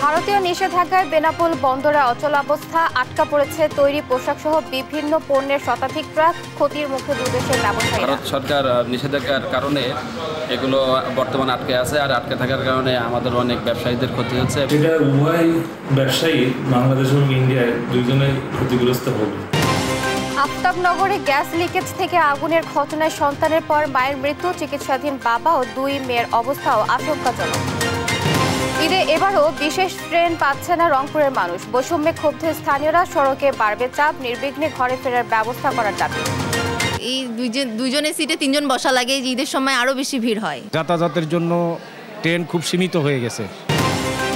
ভারতীয় নিষেধাজ্ঞায় বেনাপোল বন্দরে অচলাবস্থা, আটকা পড়েছে তৈরি পোশাক সহ বিভিন্ন পণ্যের শতাধিক ট্রাক, ক্ষতির মুখে দুদেশের ব্যবসায়ী। ভারত সরকার নিষেধাজ্ঞার কারণে এগুলো বর্তমানে আটকে আছে, আর আটকে থাকার কারণে আমাদের অনেক ব্যবসায়ীদের ক্ষতি হচ্ছে। যেটা উভয় ব্যবসায়ী বাংলাদেশ এবং ইন্ডিয়ায় দুইজনের ক্ষতিগ্রস্ত হবে। আফতাবনগরে গ্যাস লিকেজ থেকে আগুনের ঘটনায় সন্তানের পর মায়ের মৃত্যু, চিকিৎসাধীন বাবা ও দুই মেয়ের অবস্থাও আশঙ্কাজনক। ঈদে এবারও বিশেষ ট্রেন পাচ্ছে না রংপুরের মানুষ, বৈষম্যে ক্ষুব্ধ স্থানীয়রা, সড়কে বাড়বে চাপ, নির্বিঘ্নে ঘরে ফেরার ব্যবস্থা করার দাবি। এই দুইজনের সিটে তিনজন বসা লাগে, ঈদের সময় আরো বেশি ভিড় হয়। যাতায়াতের জন্য ট্রেন খুব সীমিত হয়ে গেছে।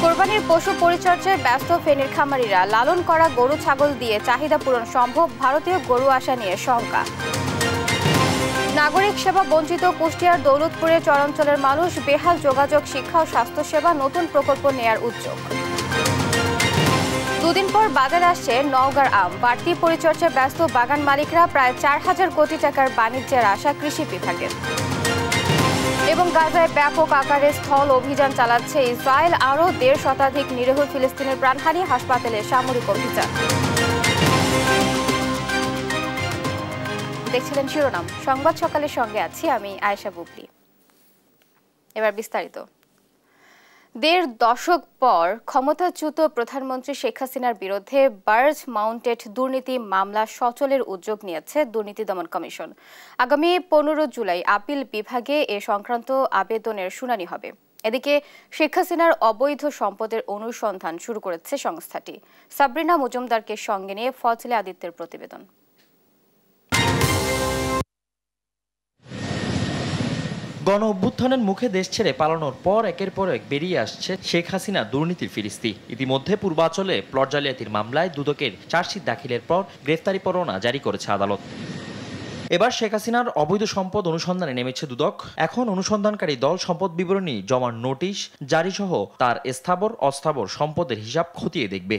কোরবানির পশু পরিচর্যায় ব্যস্ত ফেনীর খামারিরা, লালন করা গরু ছাগল দিয়ে চাহিদা পূরণ সম্ভব, ভারতীয় গরু আসা নিয়ে শঙ্কা। নাগরিক সেবা বঞ্চিত কুষ্টিয়ার দৌলতপুরের চরাঞ্চলের মানুষ, বেহাল যোগাযোগ, শিক্ষা ও স্বাস্থ্যসেবা, নতুন প্রকল্প নেয়ার উদ্যোগ। দুদিন পর বাজারে আসছে নওগাঁর আম, বাড়তি পরিচর্যায় ব্যস্ত বাগান মালিকরা, প্রায় ৪,০০০ কোটি টাকার বাণিজ্যের আশা কৃষি বিভাগের। এবং গাজায় ব্যাপক আকারে স্থল অভিযান চালাচ্ছে ইসরায়েল, আরও ১৫০ শতাধিক নিরীহ ফিলিস্তিনের প্রাণহানি, হাসপাতালে সামরিক অভিযান। দেখছিলেন শিরোনাম সংবাদ সকালের সঙ্গে আছি আমি আয়েশা বুবলি। এবার বিস্তারিত। ১.৫ দশক পর ক্ষমতাচ্যুত প্রধানমন্ত্রী শেখ হাসিনার বিরুদ্ধে বার্জ মাউন্টেড দুর্নীতি মামলা সচলের উদ্যোগ নিয়েছে দুর্নীতি দমন কমিশন। আগামী ১৫ জুলাই আপিল বিভাগে এ সংক্রান্ত আবেদনের শুনানি হবে। এদিকে শেখ হাসিনার অবৈধ সম্পদের অনুসন্ধান শুরু করেছে সংস্থাটি। সাবরিনা মজুমদারকে সঙ্গে নিয়ে ফজলে আদিত্যের প্রতিবেদন। গণ অভ্যুত্থানের মুখে দেশ ছেড়ে পালানোর পর একের পর এক বেরিয়ে আসছে শেখ হাসিনা দুর্নীতির ফিরিস্তি। ইতিমধ্যে পূর্বাঞ্চলে প্লট জালিয়াতির মামলায় দুদকের চার্জশিট দাখিলের পর গ্রেফতারি পরোয়ানা জারি করেছে আদালত। এবার শেখ হাসিনার অবৈধ সম্পদ অনুসন্ধানে নেমেছে দুদক। এখন অনুসন্ধানকারী দল সম্পদ বিবরণী জমার নোটিশ জারি সহ তার স্থাবর অস্থাবর সম্পদের হিসাব খতিয়ে দেখবে।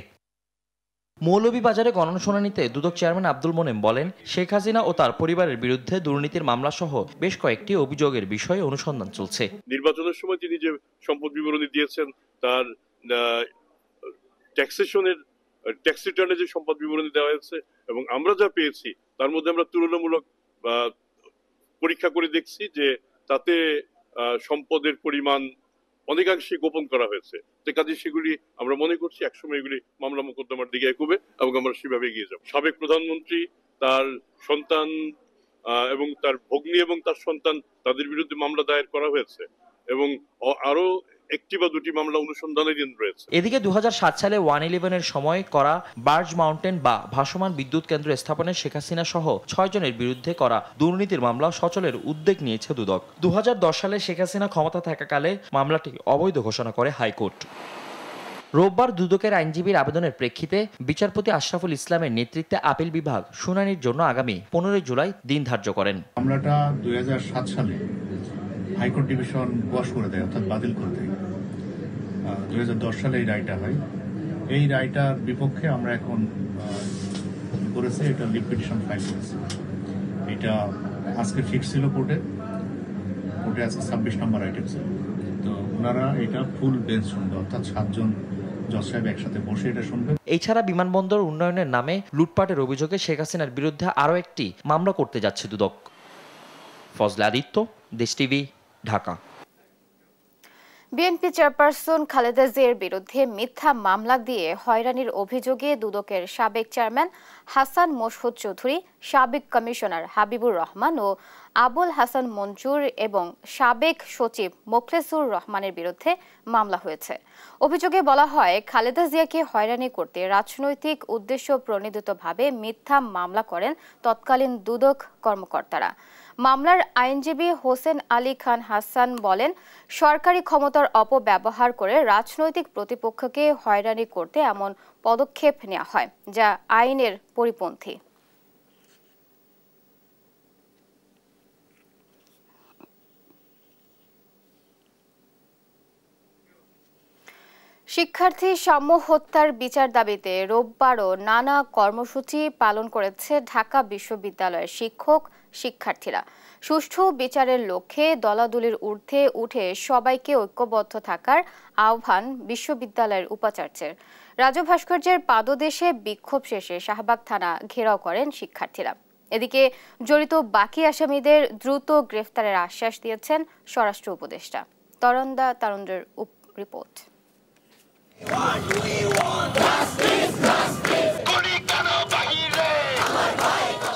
মৌলভীবাজারে গণশুনানিতে দুদক চেয়ারম্যান আব্দুল মোনেম বলেন, শেখ হাসিনা ও তার পরিবারের বিরুদ্ধে দুর্নীতির মামলা সহ বেশ কয়েকটি অভিযোগের বিষয়ে অনুসন্ধান চলছে। নির্বাচনের সময় তিনি যে সম্পদ বিবরণী দিয়েছেন, তার ট্যাক্সেশনের ট্যাক্স রিটার্নে যে সম্পদ বিবরণী দেওয়া হয়েছে এবং আমরা যা পেয়েছি তার মধ্যে আমরা তুলনামূলক পরীক্ষা করে দেখছি যে তাতে সম্পদের পরিমাণ অনেকাংশে গোপন করা হয়েছে। কাজে সেগুলি আমরা মনে করছি একসময় এগুলি মামলা মোকদ্দমার দিকে এগোবে এবং আমরা সেভাবে এগিয়ে যাব। সাবেক প্রধানমন্ত্রী, তার সন্তান এবং তার ভগ্নী এবং তার সন্তান, তাদের বিরুদ্ধে মামলা দায়ের করা হয়েছে এবং আরো একটি বা দুটি মামলা অনুসন্ধানাধীন রয়েছে। এদিকে ২০০৭ সালে 111-এর সময় করা বার্জ মাউন্টেন বা ভাসমান বিদ্যুৎ কেন্দ্র স্থাপনের শেখ হাসিনা সহ ৬ জনের বিরুদ্ধে করা দুর্নীতির মামলা সচলের উদ্যোগ নিয়েছে দুদক। ২০১০ সালে শেখ হাসিনা ক্ষমতা থাকাকালে মামলাটি অবৈধ ঘোষণা করে হাইকোর্ট। রোববার দুদকের আইনজীবীর আবেদনের প্রেক্ষিতে বিচারপতি আশরাফুল ইসলামের নেতৃত্বে আপিল বিভাগ শুনানির জন্য আগামী ১৫ জুলাই দিন ধার্য করেন। মামলাটা ২০০৭ সালে হাইকোর্ট ডিভিশন কোয়াশ করে দেয়, অর্থাৎ বাতিল করে দেয়। ২০১০ সালে এই রায়টা হয়। এই রায়টার বিপক্ষে আমরা এখন করেছি, এটা লিভ পিটিশন ফাইল করেছি। এটা আজকে ফিক্স ছিল কোর্টে আজকে ২৬ নম্বর আইটেম ছিল। তো ওনারা এটা ফুল বেঞ্চ শুনবে, অর্থাৎ ৭ জন জজ সাহেব একসাথে বসে এটা শুনবে। এছাড়া বিমানবন্দর উন্নয়নের নামে লুটপাটের অভিযোগে শেখ হাসিনার বিরুদ্ধে আরও একটি মামলা করতে যাচ্ছে দুদক। ফজলে আদিত্য, দেশ TV, Dhaka. BNP chairperson Khaleda জিয়ার বিরুদ্ধে মিথ্যা মামলা দিয়ে হয়রানির অভিযোগে দুদকের সাবেক চেয়ারম্যান হাসান মসহুদ চৌধুরী, সাবেক কমিশনার হাবিবুর রহমান ও আবুল হাসান মঞ্জুর এবং সাবেক সচিব মোখলেসুর রহমানের বিরুদ্ধে মামলা হয়েছে। অভিযোগে বলা হয়, খালেদা জিয়াকে হয়রানি করতে রাজনৈতিক উদ্দেশ্য প্রণোদিতভাবে মিথ্যা মামলা করেন তৎকালীন দুদক কর্মকর্তারা। মামলার আইনজীবী হোসেন আলী খান হাসান বলেন, সরকারি ক্ষমতার অপব্যবহার করে রাজনৈতিক প্রতিপক্ষকে হয়রানি করতে এমন পদক্ষেপ নেওয়া হয়, যা আইনের পরিপন্থী। শিক্ষার্থী সাম্য হত্যার বিচার দাবিতে রোববারও নানা কর্মসূচি পালন করেছে ঢাকা বিশ্ববিদ্যালয়ের শিক্ষক শিক্ষার্থীরা। সুষ্ঠু বিচারের লক্ষ্যে দলাদলির ঊর্ধ্বে উঠে সবাইকে ঐক্যবদ্ধ থাকার আহ্বান বিশ্ববিদ্যালয়ের উপাচার্যের। রাজু ভাস্কর্যের পাদদেশে বিক্ষোভ শেষে শাহবাগ থানা ঘেরাও করেন শিক্ষার্থীরা। এদিকে জড়িত বাকি আসামিদের দ্রুত গ্রেফতারের আশ্বাস দিয়েছেন স্বরাষ্ট্র উপদেষ্টা। তরন্দা তারুণের রিপোর্ট।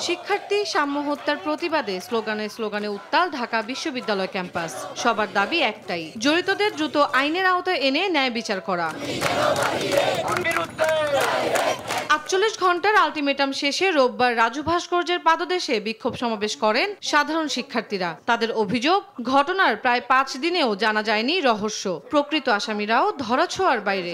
শিক্ষার্থী সাম্য হত্যার প্রতিবাদে স্লোগানে উত্তাল ঢাকা বিশ্ববিদ্যালয় ক্যাম্পাস। সবার দাবি একটাই, জড়িতদের দ্রুত আইনের আওতায় এনে ন্যায় বিচার করা। ৪৮ ঘন্টার আলটিমেটাম শেষে রোববার রাজু ভাস্কর্যের পাদদেশে বিক্ষোভ সমাবেশ করেন সাধারণ শিক্ষার্থীরা। তাদের অভিযোগ, ঘটনার প্রায় ৫ দিনেও জানা যায়নি রহস্য, প্রকৃত আসামিরাও ধরাছোঁয়ার বাইরে।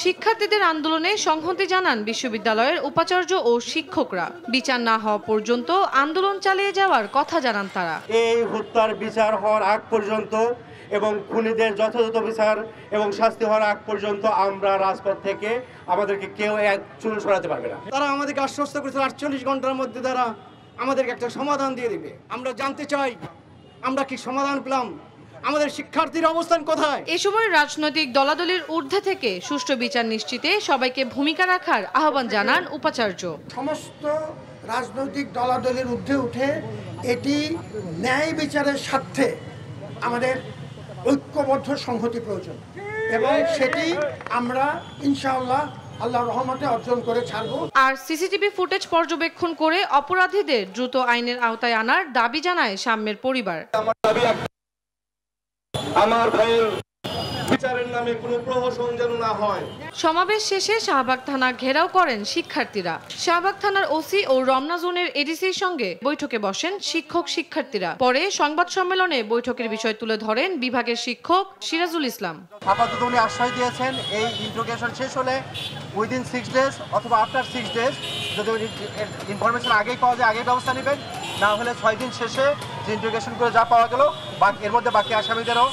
শিক্ষার্থীদের আন্দোলনে সংহতি জানান বিশ্ববিদ্যালয়ের উপাচার্য ও শিক্ষকরা। বিচার না হওয়া পর্যন্ত আন্দোলন চালিয়ে যাওয়ার কথা জানান তারা। এই হত্যার বিচার হওয়ার আগ পর্যন্ত এবং খুনিদের যথাযথ বিচার এবং শাস্তি হওয়ার আগ পর্যন্ত আমরা রাজপথ থেকে আমাদেরকে কেউ এক চুল সরাতে পারবে না। তারা আমাদেরকে আশ্বস্ত করেছে ৪৮ ঘন্টার মধ্যে তারা আমাদেরকে একটা সমাধান দিয়ে দিবে। আমরা জানতে চাই আমরা কি সমাধান পেলাম, আমাদের শিক্ষার্থীর অবস্থান কোথায়। এ সময় রাজনৈতিক দলাদলির ঊর্ধ্বে থেকে সুষ্ঠু বিচার নিশ্চিতে সবাইকে ভূমিকা রাখার আহ্বান জানান উপাচার্য। সমস্ত রাজনৈতিক দলাদলির ঊর্ধ্বে উঠে এটি ন্যায় বিচারের স্বার্থে আমাদের ঐক্যবদ্ধ সংহতি প্রয়োজন এবং সেটি আমরা ইনশাআল্লাহ আল্লাহর রহমতে অর্জন করে ছাড়ব। আর সিসিটিভি ফুটেজ পর্যবেক্ষণ করে অপরাধীদের দ্রুত আইনের আওতায় আনার দাবি জানায় সাম্যের পরিবার। আমার ভাইয়ের বিচারের নামে কোনো প্রহসন যেন না হয়। সমাবেশ শেষে শাহবাগ থানা ঘেরাও করেন শিক্ষার্থীরা। শাহবাগ থানার ওসি ও রমনা জোনের এডিসির সঙ্গে বৈঠকে বসেন শিক্ষার্থীরা। পরে সংবাদ সম্মেলনে বৈঠকের বিষয় তুলে ধরেন বিভাগের শিক্ষক সিরাজুল ইসলাম। আপাতত উনি আশ্বাস দিয়েছেন এই ইন্টারোগেশন শেষ হলে উইদিন 6 ডেজ অথবা আফটার 6 ডেজ যদি ইনফরমেশন আগেই পাওয়া যায় আগেই ব্যবস্থা নেবেন, না হলে 6 দিন শেষে যে ইন্টারোগেশন করে যা পাওয়া গেল এর মধ্যে বাকি আসামিদেরও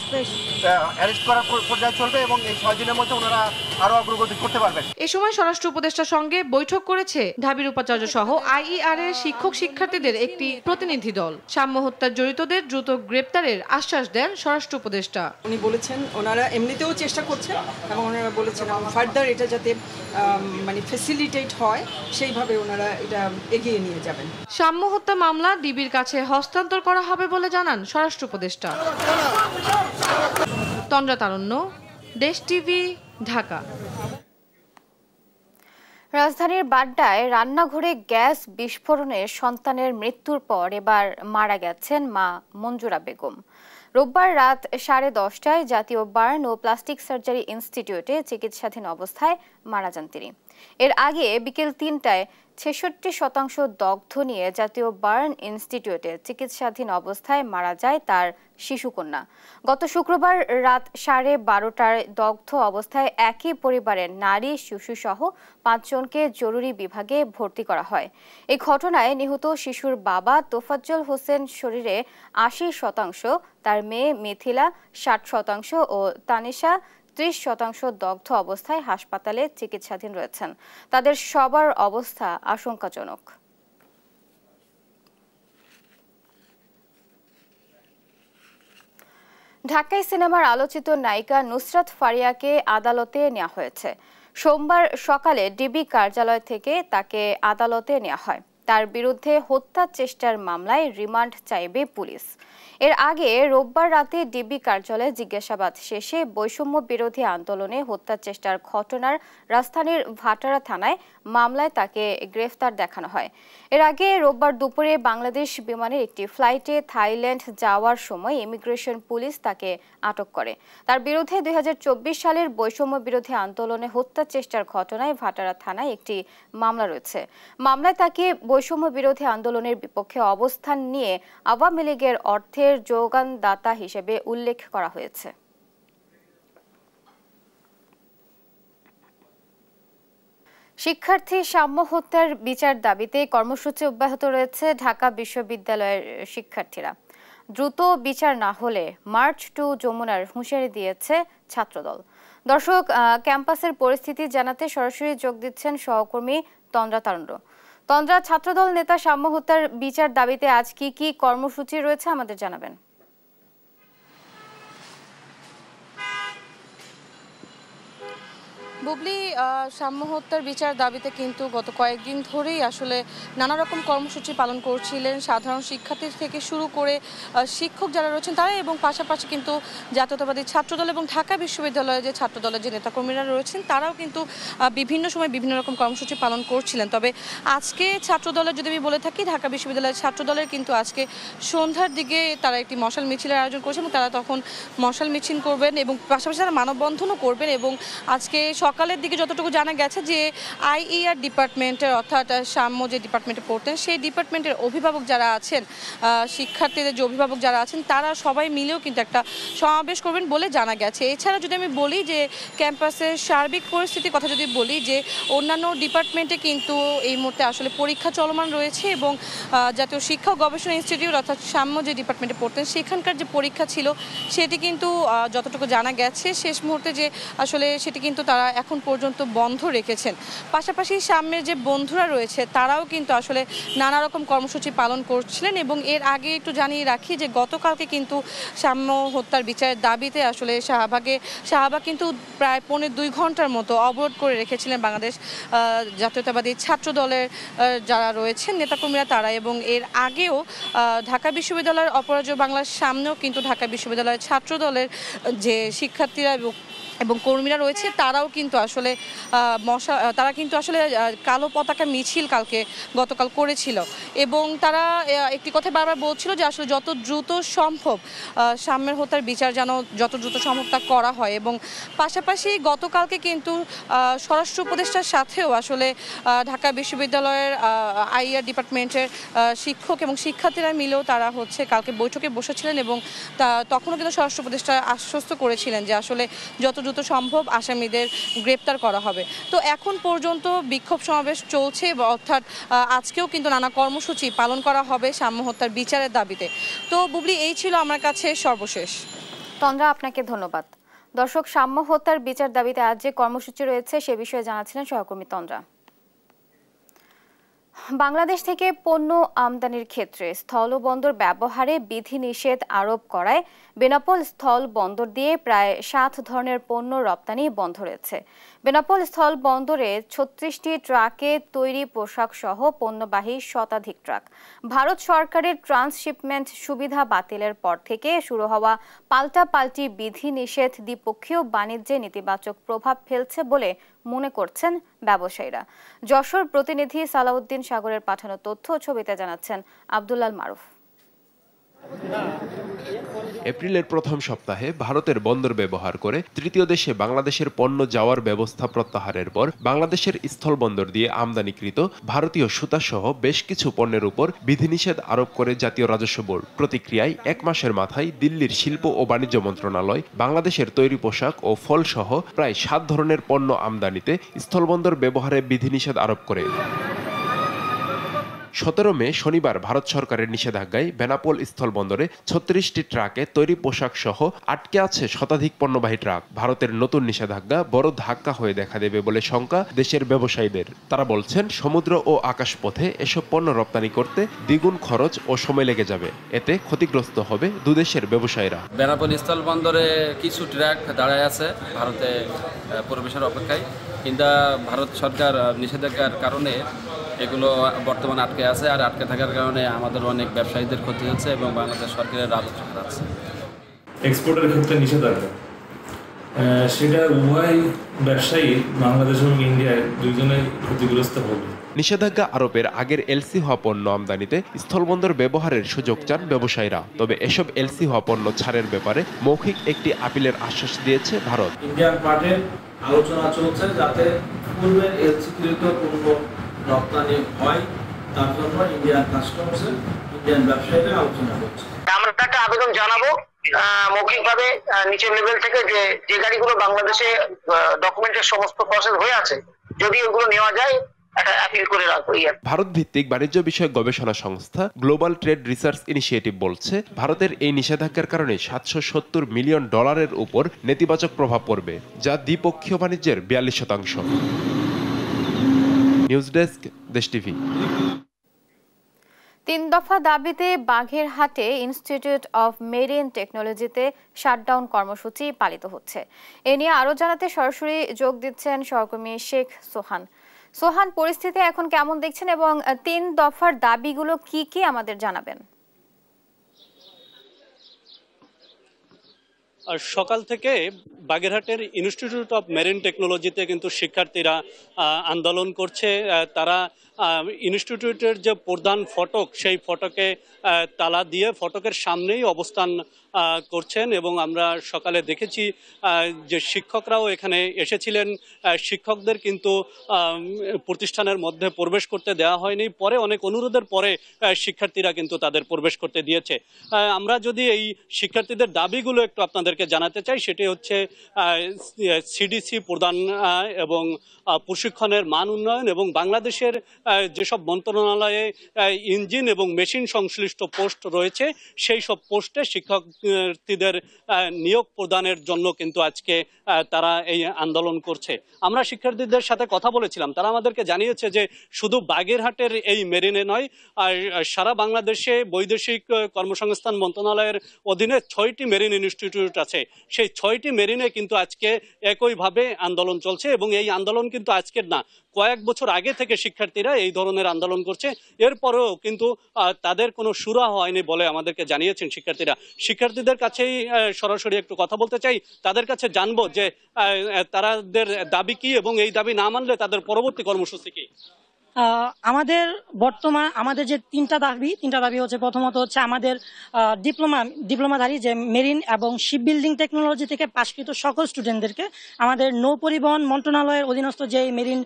অ্যারেস্ট করার পর্যায়ে চলবে এবং এই 6 দিনের মধ্যে ওনারা আরো অগ্রগতি করতে পারবেন। এ সময় স্বরাষ্ট্র উপদেষ্টার সঙ্গে বৈঠক করেছে ঢাবির উপাচার্য সহ আইইআর এর শিক্ষার্থীদের একটি প্রতিনিধি দল। সাম্য হত্যার জড়িতদের দ্রুত গ্রেপ্তারের আশ্বাস দেন স্বরাষ্ট্র উপদেষ্টা। উনি বলেছেন ওনারা এমনিতেও চেষ্টা করছেন এবং ওনারা বলেছেন ফার্দার এটা যাতে মানে ফ্যাসিলিটেট হয় সেইভাবে ওনারা এটা এগিয়ে নিয়ে যাবেন। সাম্য হত্যা মামলা ডিবির কাছে হস্তান্তর করা হবে বলে জানান স্বরাষ্ট্র উপদেষ্টা। তন্দ্রা তারুণ্য, দেশ টিভি, ঢাকা। রাজধানীর বাড্ডায় রান্নাঘরে গ্যাস বিস্ফোরণে সন্তানের মৃত্যুর পর এবার মারা গেছেন মা মঞ্জুরা বেগম। রোববার রাত 10:30টায় জাতীয় বার্ন ও প্লাস্টিক সার্জারি ইনস্টিটিউটে চিকিৎসাধীন অবস্থায় মারা যান তিনি। এর আগে বিকেল 3টায় 66% দগ্ধ নিয়ে জাতীয় বার্ন ইনস্টিটিউটে চিকিৎসাধীন অবস্থায় মারা যায় তার শিশুকন্যা। গত শুক্রবার রাত 12:30টায় দগ্ধ অবস্থায় একই পরিবারের নারী শিশুসহ 5 জনকে জরুরি বিভাগে ভর্তি করা হয়। এই ঘটনায় নিহত শিশুর বাবা তোফাজ্জল হোসেন শরীরে 80%, তার মেয়ে মিথিলা 60% ও তানিশা 30% দগ্ধ অবস্থায় হাসপাতালে চিকিৎসাধীন রয়েছেন। তাদের সবার অবস্থা আশঙ্কাজনক। ঢাকাই সিনেমার আলোচিত নায়িকা নুসরাত ফারিয়াকে আদালতে নেওয়া হয়েছে। সোমবার সকালে ডিবি কার্যালয় থেকে তাকে আদালতে নেওয়া হয়। তার বিরুদ্ধে হত্যা চেষ্টার মামলায় রিমান্ড চাইবে পুলিশ। এর আগে রোববার রাতে ডিবি কার্যালয়ে জিজ্ঞাসাবাদ শেষে বৈষম্য বিরোধী আন্দোলনে হত্যা চেষ্টার ঘটনার রাজধানীর ভাটারা থানায় মামলায় তাকে গ্রেফতার দেখানো হয়। এর আগে রোববার দুপুরে বাংলাদেশ বিমানের একটি ফ্লাইটে থাইল্যান্ড যাওয়ার সময় ইমিগ্রেশন পুলিশ তাকে আটক করে। তার বিরুদ্ধে 2024 সালের বৈষম্য বিরোধী আন্দোলনে হত্যা চেষ্টার ঘটনায় ভাটারা থানায় একটি মামলা রয়েছে। মামলায় তাকে বৈষম্য বিরোধী আন্দোলনের বিপক্ষে অবস্থান নিয়ে আওয়ামী লীগের অর্থের যোগানদাতা হিসেবে উল্লেখ করা হয়েছে। শিক্ষার্থী সাম্য হত্যার বিচার দাবিতে কর্মসূচি অব্যাহত রয়েছে ঢাকা বিশ্ববিদ্যালয়ের শিক্ষার্থীরা। দ্রুত বিচার না হলে মার্চ টু যমুনার হুঁশিয়ারি দিয়েছে ছাত্রদল। দর্শক, ক্যাম্পাসের পরিস্থিতি জানাতে সরাসরি যোগ দিচ্ছেন সহকর্মী তন্দ্রা তারুণ্য। তন্দ্রা ছাত্রদল নেতা সাম্য হত্যার বিচার দাবিতে আজ কি কর্মসূচি রয়েছে আমাদের জানাবেন। বুবলি, সাম্য হত্যার বিচার দাবিতে কিন্তু গত কয়েকদিন ধরেই আসলে নানা রকম কর্মসূচি পালন করছিলেন সাধারণ শিক্ষার্থী থেকে শুরু করে শিক্ষক যারা রয়েছেন তারা, এবং পাশাপাশি কিন্তু জাতীয়তাবাদী ছাত্রদল এবং ঢাকা বিশ্ববিদ্যালয়ের যে ছাত্রদলের যে নেতাকর্মীরা রয়েছেন তারাও কিন্তু বিভিন্ন সময় বিভিন্ন রকম কর্মসূচি পালন করছিলেন। তবে আজকে ছাত্রদলের যদি আমি বলে থাকি, ঢাকা বিশ্ববিদ্যালয়ের ছাত্রদলের কিন্তু আজকে সন্ধ্যার দিকে তারা একটি মশাল মিছিলের আয়োজন করেছেন এবং তারা তখন মশাল মিছিল করবেন এবং পাশাপাশি তারা মানববন্ধনও করবেন। এবং আজকে সকালের দিকে যতটুকু জানা গেছে যে আইইআর ডিপার্টমেন্টের, অর্থাৎ সাম্য যে ডিপার্টমেন্টে পড়তেন সেই ডিপার্টমেন্টের অভিভাবক যারা আছেন, শিক্ষার্থীদের যে অভিভাবক যারা আছেন তারা সবাই মিলেও কিন্তু একটা সমাবেশ করবেন বলে জানা গেছে। এছাড়া যদি আমি বলি যে ক্যাম্পাসের সার্বিক পরিস্থিতির কথা যদি বলি, যে অন্যান্য ডিপার্টমেন্টে কিন্তু এই মুহূর্তে আসলে পরীক্ষা চলমান রয়েছে এবং জাতীয় শিক্ষা ও গবেষণা ইনস্টিটিউট অর্থাৎ সাম্য যে ডিপার্টমেন্টে পড়তেন সেখানকার যে পরীক্ষা ছিল সেটি কিন্তু যতটুকু জানা গেছে শেষ মুহূর্তে যে আসলে সেটি কিন্তু তারা এখন পর্যন্ত বন্ধ রেখেছেন। পাশাপাশি সামনের যে বন্ধুরা রয়েছে তারাও কিন্তু আসলে নানা রকম কর্মসূচি পালন করছিলেন। এবং এর আগে একটু জানিয়ে রাখি যে গতকালকে কিন্তু সাম্য হত্যার বিচারের দাবিতে আসলে শাহবাগ কিন্তু প্রায় 2.25 ঘন্টার মতো অবরোধ করে রেখেছিলেন বাংলাদেশ জাতীয়তাবাদী ছাত্র দলের যারা রয়েছেন নেতাকর্মীরা তারা। এবং এর আগেও ঢাকা বিশ্ববিদ্যালয়ের অপরাজয় বাংলার সামনেও কিন্তু ঢাকা বিশ্ববিদ্যালয়ের ছাত্র দলের যে শিক্ষার্থীরা এবং কর্মীরা রয়েছে তারাও কিন্তু আসলে কালো পতাকা মিছিল গতকাল করেছিল এবং তারা একটি কথা বারবার বলছিল যে আসলে যত দ্রুত সম্ভব সাম্যের হত্যার বিচার যেন যত দ্রুত সম্ভব তা করা হয়। এবং পাশাপাশি গতকালকে কিন্তু স্বরাষ্ট্র উপদেষ্টার সাথেও আসলে ঢাকা বিশ্ববিদ্যালয়ের আইআর ডিপার্টমেন্টের শিক্ষক এবং শিক্ষার্থীরা মিলেও তারা কালকে বৈঠকে বসেছিলেন এবং তখনও কিন্তু স্বরাষ্ট্র উপদেষ্টা আশ্বস্ত করেছিলেন যে আসলে যত দ্রুত সম্ভব আসামিদের গ্রেপ্তার করা হবে। তো এখন পর্যন্ত বিক্ষোভ সমাবেশ চলছে, অর্থাৎ আজকেও কিন্তু নানা কর্মসূচি পালন করা হবে সাম্য হত্যার বিচারের দাবিতে। তো বুবলি, এই ছিল আমার কাছে সর্বশেষ। তন্দ্রা, আপনাকে ধন্যবাদ। দর্শক, সাম্য হত্যার বিচার দাবিতে আজ যে কর্মসূচি রয়েছে সে বিষয়ে জানাচ্ছিলেন সহকর্মী তন্দ্রা। বাংলাদেশ থেকে পণ্য আমদানির ক্ষেত্রে স্থলবন্দর ব্যবহারে বিধিনিষেধ আরোপ করায় বেনাপোল স্থল বন্দর দিয়ে প্রায় 7 ধরনের পণ্য রপ্তানি বন্ধ রয়েছে। বেনাপোল স্থল বন্দরে 36টি ট্রাকে তৈরি পোশাক সহ পণ্যবাহী শতাধিক ট্রাক। ভারত সরকারের ট্রান্সশিপমেন্ট সুবিধা বাতিলের পর থেকে শুরু হওয়া পাল্টাপাল্টি বিধিনিষেধ দ্বিপক্ষীয় বাণিজ্যে নেতিবাচক প্রভাব ফেলছে বলে মনে করছেন ব্যবসায়ীরা। যশোর প্রতিনিধি সালাউদ্দিন সাগরের পাঠানো তথ্য ছবিতে জানাচ্ছেন আব্দুল্লাল মারুফ। এপ্রিলের প্রথম সপ্তাহে ভারতের বন্দর ব্যবহার করে তৃতীয় দেশে বাংলাদেশের পণ্য যাওয়ার ব্যবস্থা প্রত্যাহারের পর বাংলাদেশের স্থলবন্দর দিয়ে আমদানিকৃত ভারতীয় সুতাসহ বেশ কিছু পণ্যের উপর বিধিনিষেধ আরোপ করে জাতীয় রাজস্ব বোর্ড। প্রতিক্রিয়ায় 1 মাসের মাথায় দিল্লির শিল্প ও বাণিজ্য মন্ত্রণালয় বাংলাদেশের তৈরি পোশাক ও ফলসহ প্রায় 7 ধরনের পণ্য আমদানিতে স্থলবন্দর ব্যবহারে বিধিনিষেধ আরোপ করে। 17 মে শনিবার ভারত সরকারের নিষেধাজ্ঞায় বেনাপোল স্থলবন্দরে 36টি ট্রাকে তৈরি পোশাক সহ আটকে আছে শতাধিক পণ্যবাহী ট্রাক। ভারতের নতুন নিষেধাজ্ঞা বড় ধাক্কা হয়ে দেখা দেবে বলে শঙ্কা দেশের ব্যবসায়ীদের। তারা বলছেন, সমুদ্র ও আকাশপথে এসব পণ্য রপ্তানি করতে দ্বিগুণ খরচ ও সময় লেগে যাবে। এতে ক্ষতিগ্রস্ত হবে দুদেশের ব্যবসায়ীরা। বেনাপোল স্থলবন্দরে কিছু ট্রাক দাঁড়ায় আছে ভারতে প্রবেশের অপেক্ষায়, কিন্তু ভারত সরকার নিষেধাজ্ঞার কারণে এগুলো বর্তমানে আটকে আছে, আর আটকে থাকার কারণে আমাদের অনেক ব্যবসায়ীদের ক্ষতি হচ্ছে এবং বাংলাদেশ সরকারের রাজস্ব হারাচ্ছে। এক্সপোর্টের ক্ষেত্রে নিষেধাজ্ঞা, সেটা উভয় ব্যবসায়ী বাংলাদেশ এবং ইন্ডিয়ায় দুইজনেই ক্ষতিগ্রস্ত হবে। নিষেধাজ্ঞা আরোপের আগের এলসি হওয়া পণ্য আমদানিতে স্থলবন্দর ব্যবহারের সুযোগ চান ব্যবসায়ীরা। তবে এসব এলসি হওয়া পণ্য ছাড়ের ব্যাপারে মৌখিক একটি আপিলের আশ্বাস দিয়েছে ভারত। ইন্ডিয়ান পার্টির আলোচনা চলছে যাতে পূর্বের এলসিকৃত পণ্য রপ্তানি হয়, তার জন্য ইন্ডিয়ান কাস্টমসের ইন্ডিয়ান ব্যবসায়ীরা আলোচনা করছে। আমরা একটা আবেদন জানাবো মৌখিকভাবে নিচের লেভেল থেকে যে গাড়িগুলো বাংলাদেশে ডকুমেন্টের সমস্ত প্রসেস হয়ে আছে যদি ওগুলো নেওয়া যায় ভারত ভিত্তিক বাণিজ্য বিষয়ক গবেষণা সংস্থা গ্লোবাল ট্রেড রিসার্চ ইনিশিয়েটিভ বলছে, ভারতের এই নিষেধাজ্ঞার কারণে $770 মিলিয়ন উপর নেতিবাচক প্রভাব পড়বে, যা দ্বিপক্ষীয় বাণিজ্যের 42%। নিউজ ডেস্ক, দেশ টিভি। 3 দফা দাবিতে বাগেরহাটে ইনস্টিটিউট অফ মেরিন টেকনোলজিতে শাটডাউন কর্মসূচি পালিত হচ্ছে। এ নিয়ে আরো জানাতে সরাসরি যোগ দিচ্ছেন সহকর্মী শেখ সোহান। সোহান, পরিস্থিতি এখন কেমন দেখছেন এবং 3 দফার দাবিগুলো কি কি আমাদের জানাবেন? সকাল থেকে বাগেরহাটের ইনস্টিটিউট অফ মেরিন টেকনোলজিতে কিন্তু শিক্ষার্থীরা আন্দোলন করছে। তারা ইনস্টিটিউটের যে প্রধান ফটক, সেই ফটকে তালা দিয়ে ফটকের সামনেই অবস্থান করছেন এবং আমরা সকালে দেখেছি যে শিক্ষকরাও এখানে এসেছিলেন। শিক্ষকদের কিন্তু প্রতিষ্ঠানের মধ্যে প্রবেশ করতে দেওয়া হয়নি, পরে অনেক অনুরোধের পরে শিক্ষার্থীরা কিন্তু তাদের প্রবেশ করতে দিয়েছে। আমরা যদি এই শিক্ষার্থীদের দাবিগুলো একটু আপনাদেরকে জানাতে চাই, সেটি হচ্ছে সিডিসি প্রদান এবং প্রশিক্ষণের মান উন্নয়ন এবং বাংলাদেশের যেসব মন্ত্রণালয়ে ইঞ্জিন এবং মেশিন সংশ্লিষ্ট পোস্ট রয়েছে সেই সব পোস্টে শিক্ষার্থীদের নিয়োগ প্রদানের জন্য কিন্তু আজকে তারা এই আন্দোলন করছে। আমরা শিক্ষার্থীদের সাথে কথা বলেছিলাম, তারা আমাদেরকে জানিয়েছে যে শুধু বাগেরহাটের এই মেরিনে নয়, সারা বাংলাদেশে বৈদেশিক কর্মসংস্থান মন্ত্রণালয়ের অধীনে 6টি মেরিন ইনস্টিটিউট আছে। সেই 6টি মেরিনে কিন্তু আজকে একইভাবে আন্দোলন চলছে এবং এই আন্দোলন কিন্তু আজকের না, কয়েক বছর আগে থেকে শিক্ষার্থীরা এই ধরনের আন্দোলন করছে। এরপরেও কিন্তু তাদের কোনো সুরাহা হয়নি বলে আমাদেরকে জানিয়েছেন শিক্ষার্থীরা। শিক্ষার্থীদের কাছেই সরাসরি একটু কথা বলতে চাই, তাদের কাছে জানবো যে তাদের দাবি কি এবং এই দাবি না মানলে তাদের পরবর্তী কর্মসূচি কি। আমাদের যে তিনটা দাবি হচ্ছে, প্রথমত হচ্ছে আমাদের ডিপ্লোমাধারী যে মেরিন এবং শিপ বিল্ডিং টেকনোলজি থেকে পাশকৃত সকল স্টুডেন্টদেরকে আমাদের নৌ পরিবহন মন্ত্রণালয়ের অধীনস্থ যে মেরিন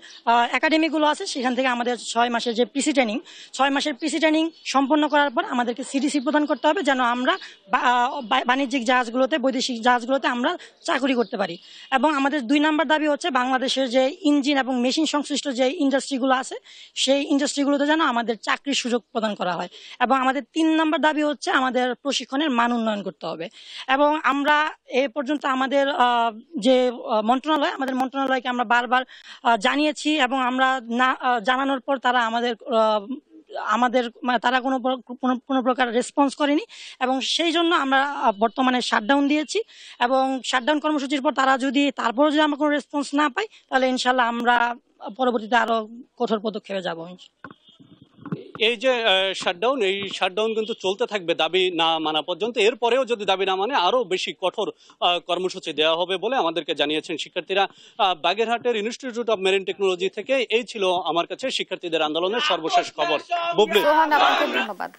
একাডেমিগুলো আছে সেখান থেকে আমাদের 6 মাসের যে পিসি ট্রেনিং সম্পন্ন করার পর আমাদেরকে সিডিসি প্রদান করতে হবে, যেন আমরা বাণিজ্যিক জাহাজগুলোতে, বৈদেশিক জাহাজগুলোতে আমরা চাকরি করতে পারি। এবং আমাদের 2 নম্বর দাবি হচ্ছে বাংলাদেশের যে ইঞ্জিন এবং মেশিন সংশ্লিষ্ট যে ইন্ডাস্ট্রিগুলো আছে সেই ইন্ডাস্ট্রিগুলোতে যেন আমাদের চাকরির সুযোগ প্রদান করা হয়। এবং আমাদের 3 নম্বর দাবি হচ্ছে আমাদের প্রশিক্ষণের মান উন্নয়ন করতে হবে। এবং আমরা এ পর্যন্ত আমাদের যে মন্ত্রণালয়কে আমরা বারবার জানিয়েছি এবং আমরা জানানোর পর তারা তারা কোনো প্রকার রেসপন্স করেনি এবং সেই জন্য আমরা বর্তমানে শাটডাউন দিয়েছি। এবং শাটডাউন কর্মসূচির পর তারপরও যদি আমরা কোনো রেসপন্স না পাই, তাহলে ইনশাল্লাহ আমরা পরবর্তীতে আরো কঠোর পদক্ষেপে যাব। এই যে এই শাটডাউন কিন্তু চলতে থাকবে দাবি না মানা পর্যন্ত। এরপরেও যদি দাবি না মানে আরো বেশি কঠোর কর্মসূচি দেওয়া হবে বলে আমাদেরকে জানিয়েছেন শিক্ষার্থীরা। বাগেরহাটের ইনস্টিটিউট অফ মেরিন টেকনোলজি থেকে এই ছিল আমার কাছে শিক্ষার্থীদের আন্দোলনের সর্বশেষ খবর। বুবলি, ধন্যবাদ।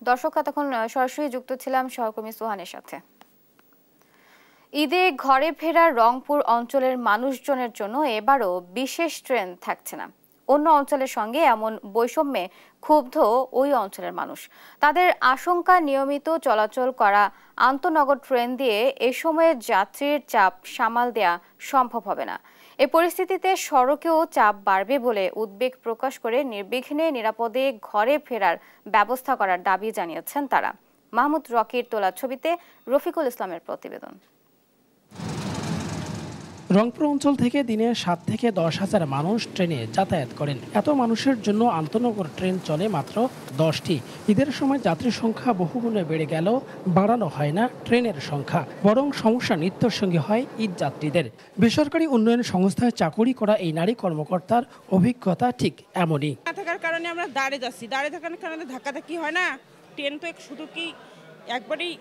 দর্শক, এতক্ষণ সরাসরি যুক্ত ছিলাম সহকর্মী সোহানের সাথে। ঈদে ঘরে ফেরার রংপুর অঞ্চলের মানুষজনের জন্য এবারও বিশেষ ট্রেন থাকছে না। অন্য অঞ্চলের সঙ্গে এমন বৈষম্যে ক্ষুব্ধ ওই অঞ্চলের মানুষ। তাদের আশঙ্কা, নিয়মিত চলাচল করা আন্তনগর ট্রেন দিয়ে এ সময়ে যাত্রীর চাপ সামাল দেয়া সম্ভব হবে না। এই পরিস্থিতিতে সড়কেও চাপ বাড়বে বলে উদ্বেগ প্রকাশ করে নির্বিঘ্নে নিরাপদে ঘরে ফেরার ব্যবস্থা করার দাবি জানিয়েছেন তারা। মাহমুদ রকির তোলা ছবিতে রফিকুল ইসলামের প্রতিবেদন। রংপুর অঞ্চল থেকে দিনে 7 থেকে 10 হাজার মানুষ ট্রেনে যাতায়াত করেন। এত মানুষের জন্য আন্তনগর ট্রেন চলে মাত্র 10টি। ঈদের সময় যাত্রীর সংখ্যা বহুগুণে বেড়ে গেলেও বাড়ানো হয় না ট্রেনের সংখ্যা, বরং সমস্যা নিত্যর সঙ্গে হয় ঈদ যাত্রীদের। বেসরকারি উন্নয়ন সংস্থায় চাকরি করা এই নারী কর্মকর্তার অভিজ্ঞতা ঠিক এমনই। থাকার কারণে আমরা দাঁড়িয়ে যাচ্ছি, দাঁড়িয়ে থাকার কারণে ধাক্কাধাক্কি হয় না। ট্রেন তো শুধু কি একবারই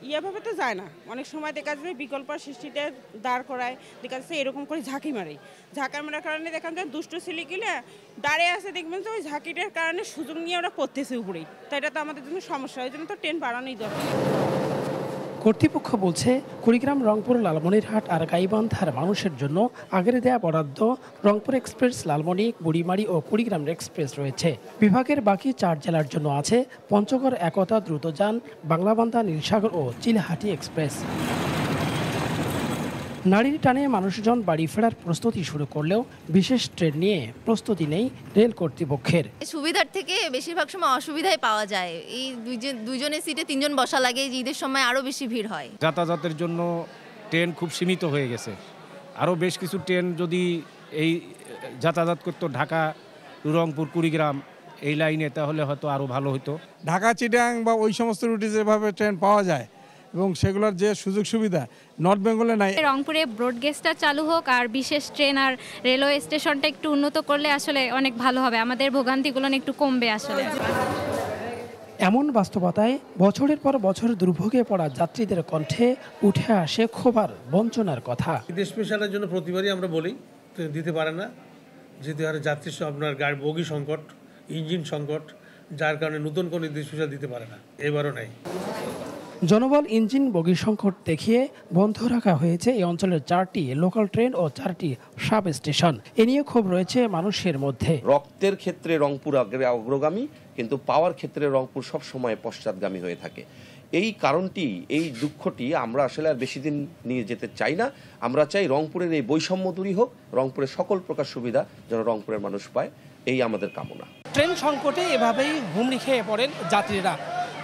ইয়েভাবে তো যায় না, অনেক সময় দেখা যাচ্ছে বিকল্প সৃষ্টিতে দাঁড় করায়, দেখা যাচ্ছে এরকম করে ঝাঁকি মারার কারণে দেখা যায় দুষ্ট ছেলে গেলে দাঁড়িয়ে আছে, দেখবেন তো ওই ঝাঁকিটার কারণে সুযোগ নিয়ে ওরা পড়তেছে উপরেই। তো এটা তো আমাদের জন্য সমস্যা, ওই জন্য তো ট্রেন বাড়ানোই দরকার। কর্তৃপক্ষ বলছে কুড়িগ্রাম, রংপুর, লালমনিরহাট আর গাইবান্ধার মানুষের জন্য আগের দেয়া বরাদ্দ রংপুর এক্সপ্রেস, লালমনি, বুড়িমারি ও কুড়িগ্রাম এক্সপ্রেস রয়েছে। বিভাগের বাকি 4 জেলার জন্য আছে পঞ্চগড়, একতা, দ্রুতযান, বাংলাবান্ধা, নীলসাগর ও চিলাহাটি এক্সপ্রেস। নারীর টানে মানুষজন বাড়ি ফেরার প্রস্তুতি শুরু করলেও বিশেষ ট্রেন নিয়ে প্রস্তুতি নেই রেল কর্তৃপক্ষের। সুবিধার থেকে বেশিরভাগ সময় অসুবিধাই পাওয়া যায়। এই দুইজনের সিটে 3 জন বসা লাগে, ঈদের সময় আরো বেশি ভিড় হয়। যাতায়াতের জন্য ট্রেন খুব সীমিত হয়ে গেছে। আরও বেশ কিছু ট্রেন যদি এই যাতায়াত করতো ঢাকা রংপুর কুড়িগ্রাম এই লাইনে, তাহলে হয়তো আরও ভালো হতো। ঢাকা চিটাং বা ওই সমস্ত রুটে যেভাবে ট্রেন পাওয়া যায় এবং সেগুলোর যে সুযোগ সুবিধা নর্থ বেঙ্গলে নাই। রংপুরে ব্রডগেজটা চালু হোক আর বিশেষ ট্রেন আর রেলওয়ে স্টেশনটা একটু উন্নত করলে আসলে অনেক ভালো হবে, আমাদের ভোগান্তিগুলো একটু কমবে আসলে। এমন বাস্তবতায় বছরের পর বছর দুর্ভোগে পড়া যাত্রীদের কণ্ঠে উঠে আসে ক্ষোভার বঞ্চনার কথা। ঈদ স্পেশালের জন্য প্রতিবারই আমরা বলি দিতে পারে না, যেহেতু হারে যাত্রী আপনার গাড়ি বগি সংকট, ইঞ্জিন সংকট, যার কারণে নতুন কোনো ঈদ স্পেশাল দিতে পারে না, এবারও নাই। জনবল, ইঞ্জিন, বগি সংকট দেখিয়ে বন্ধ রাখা হয়েছে এই অঞ্চলের 4টি লোকাল ট্রেন ও 4টি সাব স্টেশন। এ নিয়ে ক্ষোভ রয়েছে মানুষের মধ্যে। রক্তের ক্ষেত্রে রংপুর অগ্রগামী, কিন্তু পাওয়ার ক্ষেত্রে রংপুর সব সময় পশ্চাৎগামী হয়ে থাকে। এই কারণটি, এই দুঃখটি আমরা আসলে আর বেশি দিন নিয়ে যেতে চাই না। আমরা চাই রংপুরের এই বৈষম্য দূরী হোক, রংপুরের সকল প্রকার সুবিধা যেন রংপুরের মানুষ পায়, এই আমাদের কামনা। ট্রেন সংকটে এভাবেই হুমড়ি খেয়ে পড়েন যাত্রীরা।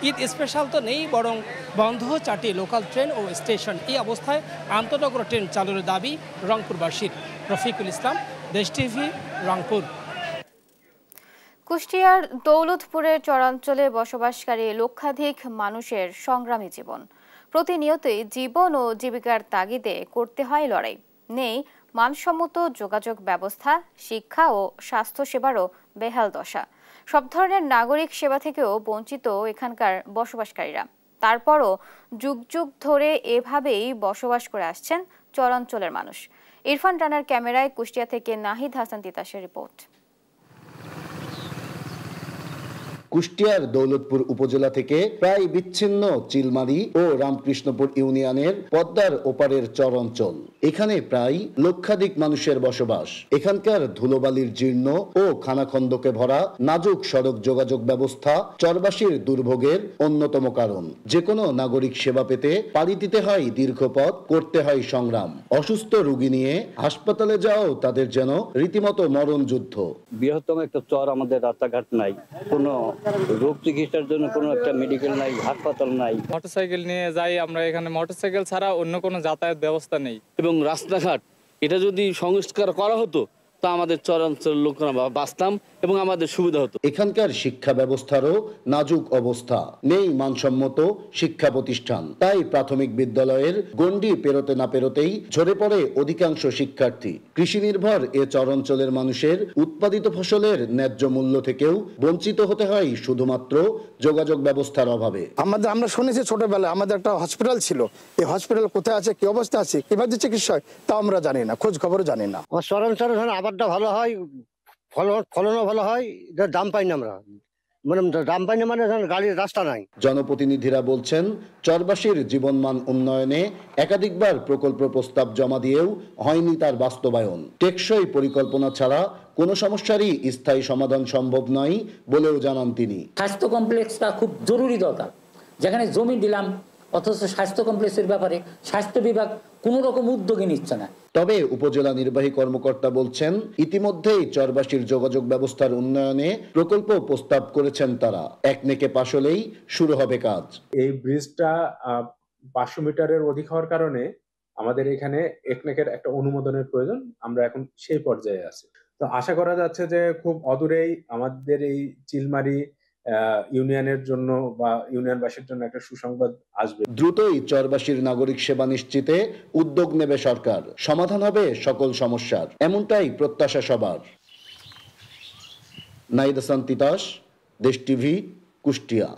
ঈদ স্পেশাল তো নেই, বরং বন্ধ 4টি লোকাল ট্রেন ও স্টেশন। এই অবস্থায় আন্তনগর ট্রেন চালুর দাবি রংপুরবাসীর। রফিকুল ইসলাম, দেশ টিভি, রংপুর। কুষ্টিয়ার দৌলতপুরের চরাঞ্চলে বসবাসকারী লক্ষাধিক মানুষের সংগ্রামী জীবন। প্রতিনিয়তই জীবন ও জীবিকার তাগিদে করতে হয় লড়াই। নেই মানসম্মত যোগাযোগ ব্যবস্থা, শিক্ষা ও স্বাস্থ্যসেবারও বেহাল দশা। সব ধরনের নাগরিক সেবা থেকেও বঞ্চিত এখানকার বসবাসকারীরা। তারপরও যুগ যুগ ধরে এভাবেই বসবাস করে আসছেন চরাঞ্চলের মানুষ। ইরফান রানার ক্যামেরায় কুষ্টিয়া থেকে নাহিদ হাসান তিতাসের রিপোর্ট। কুষ্টিয়ার দৌলতপুর উপজেলা থেকে প্রায় বিচ্ছিন্ন চিলমারি ও রামকৃষ্ণপুর ইউনিয়নের পদ্মার ওপারের চর অঞ্চল। এখানে প্রায় লক্ষাধিক মানুষের বসবাস। এখানকার ধুলোবালির জীর্ণ ও খানাখন্দকে ভরা নাজুক সড়ক যোগাযোগ ব্যবস্থা চরবাসীর দুর্ভোগের অন্যতম কারণ। যে কোনো নাগরিক সেবা পেতে পাড়ি দিতে হয় দীর্ঘ পথ, করতে হয় সংগ্রাম। অসুস্থ রোগী নিয়ে হাসপাতালে যাও তাদের যেন রীতিমতো মরণ যুদ্ধ। বৃহত্তম একটা চর, আমাদের রাস্তাঘাট নাই, কোনো রোগ চিকিৎসার জন্য কোনো একটা মেডিকেল নাই, হাসপাতাল নাই। মোটরসাইকেল নিয়ে যাই আমরা, এখানে মোটরসাইকেল ছাড়া অন্য কোনো যাতায়াত ব্যবস্থা নেই। এবং রাস্তাঘাট এটা যদি সংস্কার করা হতো তা আমাদের চরাঞ্চলের লোকেরা বাঁচতাম এবং আমাদের সুবিধা হতো। এখানকার শিক্ষা ব্যবস্থারও নাজুক অবস্থা। নেই মানসম্মত শিক্ষা প্রতিষ্ঠান। তাই প্রাথমিক বিদ্যালয়ের গণ্ডি পেরোতে না পেরোতেই ঝরে পড়ে অধিকাংশ শিক্ষার্থী। কৃষি নির্ভর এ চরাঞ্চলের মানুষের উৎপাদিত ফসলের ন্যায্য মূল্য থেকেও বঞ্চিত হতে হয় শুধুমাত্র যোগাযোগ ব্যবস্থার অভাবে। আমরা শুনেছি ছোটবেলায় আমাদের একটা হসপিটাল ছিল, এই হসপিটাল কোথায় আছে, কি অবস্থা আছে, কিভাবে চিকিৎসা হয় তা আমরা জানি না, খোঁজ খবরও জানি না। চরাঞ্চলে আবারটা ভালো হয়, ফলনও ভালো হয়, দাম পাই না আমরা, দাম পাই না মানে গাড়ির রাস্তা নাই। জনপ্রতিনিধিরা বলছেন চরবাসীর জীবনমান উন্নয়নে একাধিকবার প্রকল্প প্রস্তাব জমা দিয়েও হয়নি তার বাস্তবায়ন। টেকসই পরিকল্পনা ছাড়া কোনো সমস্যারই স্থায়ী সমাধান সম্ভব নয় বলেও জানান তিনি। স্বাস্থ্য কমপ্লেক্সটা খুব জরুরি দরকার, যেখানে জমি দিলাম অথচ স্বাস্থ্য কমপ্লেক্সের ব্যাপারে স্বাস্থ্য বিভাগ কোনো রকম উদ্যোগী নিচ্ছে না। তবে উপজেলা নির্বাহী কর্মকর্তা বলছেন ইতিমধ্যেই চরবাসীর যোগাযোগ ব্যবস্থার উন্নয়নে প্রকল্প প্রস্তাব করেছেন তারা। একনেকে পাশ হলেই শুরু হবে কাজ। এই ব্রিজটা 500 মিটারের অধিক হওয়ার কারণে আমাদের এখানে একনেকের একটা অনুমোদনের প্রয়োজন। আমরা এখন সেই পর্যায়ে আছি। তো আশা করা যাচ্ছে যে খুব অদূরেই আমাদের এই চিলমারি ইউনিয়নের জন্য বা ইউনিয়নবাসীর জন্য একটা সুসংবাদ আসবে। দ্রুতই চরবাসীর নাগরিক সেবা নিশ্চিতে উদ্যোগ নেবে সরকার। সমাধান হবে সকল সমস্যার, এমনটাই প্রত্যাশা সবার। নাহিদ হাসান তিতাস, দেশ টিভি, কুষ্টিয়া।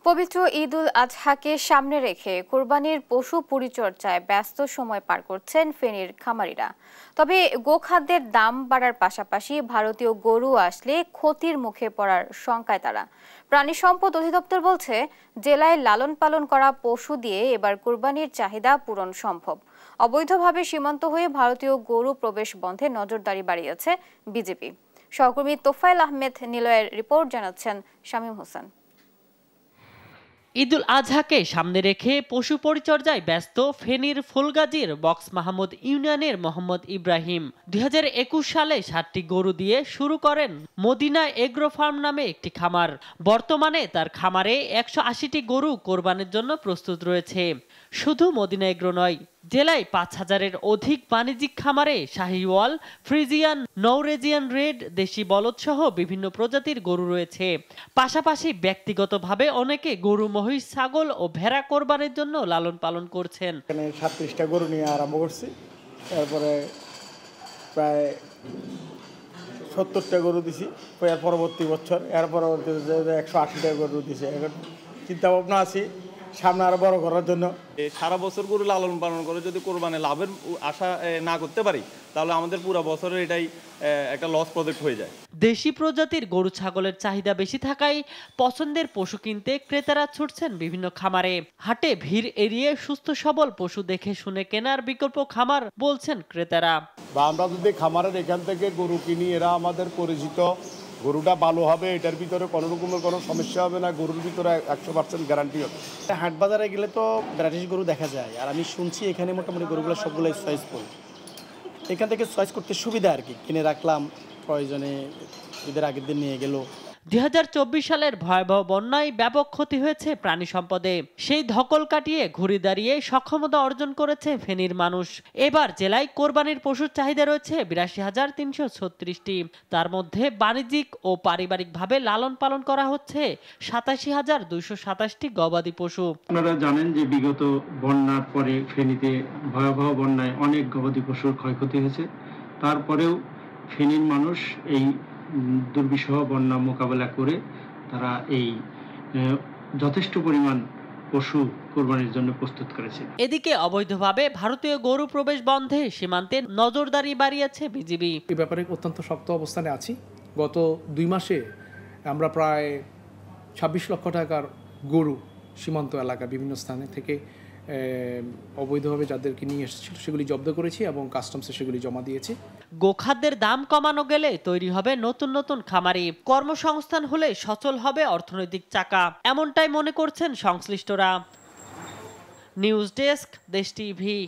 পবিত্র ঈদ উল আজহাকে সামনে রেখে কোরবানির পশু পরিচর্যায় ব্যস্ত সময় পার করছেন ফেনীর খামারিরা। তবে গোখাদ্যের দাম বাড়ার পাশাপাশি ভারতীয় গরু আসলে ক্ষতির মুখে পড়ার শঙ্কায় তারা। প্রাণী সম্পদ অধিদপ্তর বলছে জেলায় লালন পালন করা পশু দিয়ে এবার কোরবানির চাহিদা পূরণ সম্ভব। অবৈধভাবে সীমান্ত হয়ে ভারতীয় গরু প্রবেশ বন্ধে নজরদারি বাড়িয়েছে বিজেপি। সহকর্মী তোফায়েল আহমেদ নিলয়ের রিপোর্ট জানাচ্ছেন শামীম হোসেন। ঈদ উল আজহাকে সামনে রেখে পশু পরিচর্যায় ব্যস্ত ফেনীর ফুলগাজীর বক্স মাহমুদ ইউনিয়নের মোহাম্মদ ইব্রাহিম। 2021 সালে 7টি গরু দিয়ে শুরু করেন মদিনা এগ্রো ফার্ম নামে একটি খামার। বর্তমানে তার খামারে 180টি গরু কোরবানির জন্য প্রস্তুত রয়েছে। শুধু মদিনা এগ্রো নয়, জেলায় ৫,০০০-এর অধিক বাণিজ্যিক খামারে শাহিওয়াল, ফ্রিজিয়ান, নওরেজিয়ান রেড, দেশি বলদ সহ বিভিন্ন প্রজাতির গরু রয়েছে। পাশাপাশি ব্যক্তিগতভাবে অনেকে গরু, মহিষ, ছাগল ও ভেড়া কোরবানির জন্য লালন পালন করছেন। এখানে ৩৭টা গরু নিয়ে আরম্ভ করছি, তারপরে প্রায় ৭০টা গরু দিছি পরবর্তী বছর, এর পরবর্তীতে ১৮০টা গরু দিছে। এখন চিন্তা ভাবনা আছে সামনে আরো বড় করার জন্য। সারা বছর গরু লালন পালন করে যদি কোরবানি লাভের আশা না করতে পারি, তাহলে আমাদের পুরো বছরের এটাই একটা লস প্রজেক্ট হয়ে যায়। দেশি প্রজাতির গরু ছাগলের চাহিদা বেশি থাকায় পছন্দের পশু কিনতে ক্রেতারা ছুটছেন বিভিন্ন খামারে। হাটে ভিড় এড়িয়ে সুস্থ সবল পশু দেখে শুনে কেনার বিকল্প খামার বলছেন ক্রেতারা। বা আমরা যদি খামারের এখান থেকে গরু কিনি, এরা আমাদের পরিচিত, গরুটা ভালো হবে, এটার ভিতরে কোনো রকমের কোনো সমস্যা হবে না, গরুর ভিতরে 100% গ্যারান্টি হবে। হাট বাজারে গেলে তো ভ্যারাইটিস গরু দেখা যায়, আর আমি শুনছি এখানে মোটামুটি গরুগুলো সবগুলোই চয়েসফুল। এখান থেকে চয়েস করতে সুবিধা আর কি, কিনে রাখলাম, প্রয়োজনে ঈদের আগের দিন নিয়ে গেল। ২০২৪ সালের ভয়াবহ বন্যায় ব্যাপক ক্ষতি হয়েছে প্রাণী সম্পদে। সেই ধকল কাটিয়ে ঘুরে দাঁড়িয়ে সক্ষমতা অর্জন করেছে ফেনীর মানুষ। এবার জেলায় কোরবানির পশুর চাহিদা রয়েছে ৮২,৩৩৬টি। তার মধ্যে বাণিজ্যিক ও পারিবারিকভাবে লালন পালন করা হচ্ছে ৮৭,২২৭টি গবাদি পশু। আপনারা জানেন যে বিগত বন্যার পরে ফেনীতে ভয়াবহ বন্যায় অনেক গবাদি পশুর ক্ষয়ক্ষতি হয়েছে। তারপরেও ফেনীর মানুষ এই দুর্বিষহ বন্যা মোকাবেলা করে তারা এই যথেষ্ট পরিমাণ পশু কোরবানির জন্য প্রস্তুত করেছে। এদিকে অবৈধভাবে ভারতীয় গরু প্রবেশ বন্ধে সীমান্তে নজরদারি বাড়িয়েছে বিজিবি। এই ব্যাপারে অত্যন্ত শক্ত অবস্থানে আছি। গত ২ মাসে আমরা প্রায় ২৬ লক্ষ টাকার গরু সীমান্ত এলাকা বিভিন্ন স্থানে থেকে অবৈধভাবে যাদেরকে নিয়ে এসেছিল সেগুলি জব্দ করেছি এবং কাস্টমসে সেগুলি জমা দিয়েছি। গোখাদ্যের দাম কমানো গেলে তৈরি হবে নতুন নতুন খামারি, কর্মসংস্থান হলে সচল হবে অর্থনৈতিক চাকা, এমনটাই মনে করছেন সংশ্লিষ্টরা। নিউজ ডেস্ক, দেশ টিভি।